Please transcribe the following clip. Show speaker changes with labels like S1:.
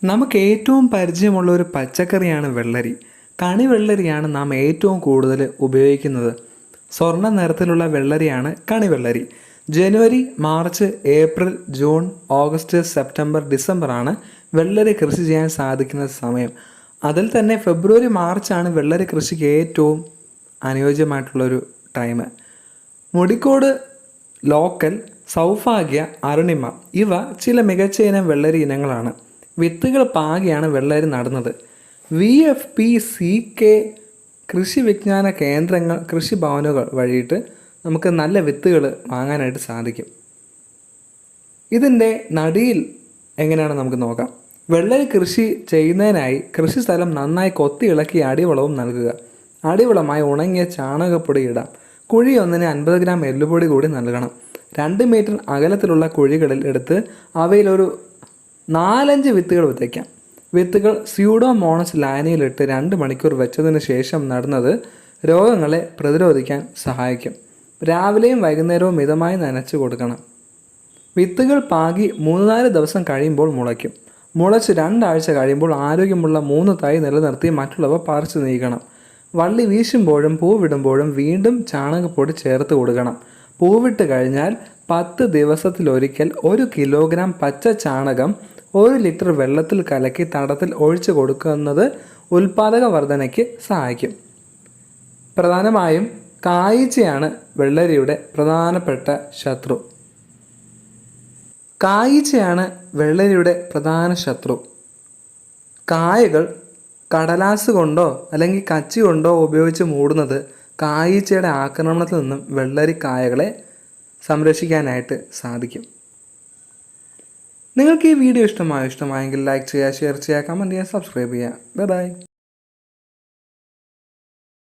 S1: നമുക്ക് ഏറ്റവും പരിചയമുള്ള ഒരു പച്ചക്കറിയാണ് വെള്ളരി. കണിവെള്ളരിയാണ് നാം ഏറ്റവും കൂടുതൽ ഉപയോഗിക്കുന്നത്. സ്വർണ്ണ നിറത്തിലുള്ള വെള്ളരിയാണ് കണിവെള്ളരി. ജനുവരി, March, April, June, August, September, ഡിസംബറാണ് വെള്ളരി കൃഷി ചെയ്യാൻ സാധിക്കുന്ന സമയം. അതിൽ തന്നെ ഫെബ്രുവരി, മാർച്ചാണ് വെള്ളരി കൃഷിക്ക് ഏറ്റവും അനുയോജ്യമായിട്ടുള്ളൊരു ടൈം. മുടിക്കോട്, ലോക്കൽ, സൗഭാഗ്യ, അരുണിമ ഇവ ചില മികച്ച ഇനം വെള്ളരി ഇനങ്ങളാണ്. വിത്തുകൾ പാകിയാണ് വെള്ളരി നടുന്നത്. VFPCK കൃഷി വിജ്ഞാന കേന്ദ്രങ്ങൾ, കൃഷിഭവനുകൾ വഴിയിട്ട് നമുക്ക് നല്ല വിത്തുകൾ വാങ്ങാനായിട്ട് സാധിക്കും. ഇതിൻ്റെ നടിയിൽ എങ്ങനെയാണ് നമുക്ക് നോക്കാം. വെള്ളരി കൃഷി ചെയ്യുന്നതിനായി കൃഷി സ്ഥലം നന്നായി കൊത്തി ഇളക്കി അടിവളവും നൽകുക. അടിവളമായി ഉണങ്ങിയ ചാണകപ്പൊടി ഇടാം. കുഴി ഒന്നിന് 50 ഗ്രാം എല്ലുപൊടി കൂടി നൽകണം. 2 മീറ്റർ അകലത്തിലുള്ള കുഴികളിൽ എടുത്ത് അവയിലൊരു 4-5 വിത്തുകൾ വിതയ്ക്കാം. വിത്തുകൾ സ്യൂഡോമോണസ് ലായനിയിലിട്ട് 2 മണിക്കൂർ വെച്ചതിന് ശേഷം നടുന്നത് രോഗങ്ങളെ പ്രതിരോധിക്കാൻ സഹായിക്കും. രാവിലെയും വൈകുന്നേരവും മിതമായി നനച്ചു കൊടുക്കണം. വിത്തുകൾ പാകി 3-4 ദിവസം കഴിയുമ്പോൾ മുളയ്ക്കും. മുളച്ച് 2 ആഴ്ച കഴിയുമ്പോൾ ആരോഗ്യമുള്ള 3 തൈ നിലനിർത്തി മറ്റുള്ളവ പറിച്ചു നീക്കണം. വള്ളി വീശുമ്പോഴും പൂവിടുമ്പോഴും വീണ്ടും ചാണകപ്പൊടി ചേർത്ത് കൊടുക്കണം. പൂവിട്ട് കഴിഞ്ഞാൽ 10 ദിവസത്തിലൊരിക്കൽ 1 കിലോഗ്രാം പച്ച ചാണകം 1 ലിറ്റർ വെള്ളത്തിൽ കലക്കി തടത്തിൽ ഒഴിച്ചു കൊടുക്കുന്നത് ഉൽപാദക വർധനയ്ക്ക് സഹായിക്കും. പ്രധാനമായും കായീച്ചയാണ് വെള്ളരിയുടെ പ്രധാനപ്പെട്ട ശത്രു. കായീച്ചയാണ് വെള്ളരിയുടെ പ്രധാന ശത്രു. കായകൾ കടലാസ് കൊണ്ടോ അല്ലെങ്കിൽ കച്ചി കൊണ്ടോ ഉപയോഗിച്ച് മൂടുന്നത് കായീച്ചയുടെ ആക്രമണത്തിൽ നിന്നും വെള്ളരി കായകളെ സംരക്ഷിക്കാനായിട്ട് സാധിക്കും. നിങ്ങൾക്ക് ഈ വീഡിയോ ഇഷ്ടമായെങ്കിൽ ലൈക്ക് ചെയ്യുക, ഷെയർ ചെയ്യുക, കമൻറ്റ് ചെയ്യുക, സബ്സ്ക്രൈബ് ചെയ്യുക. ബൈ.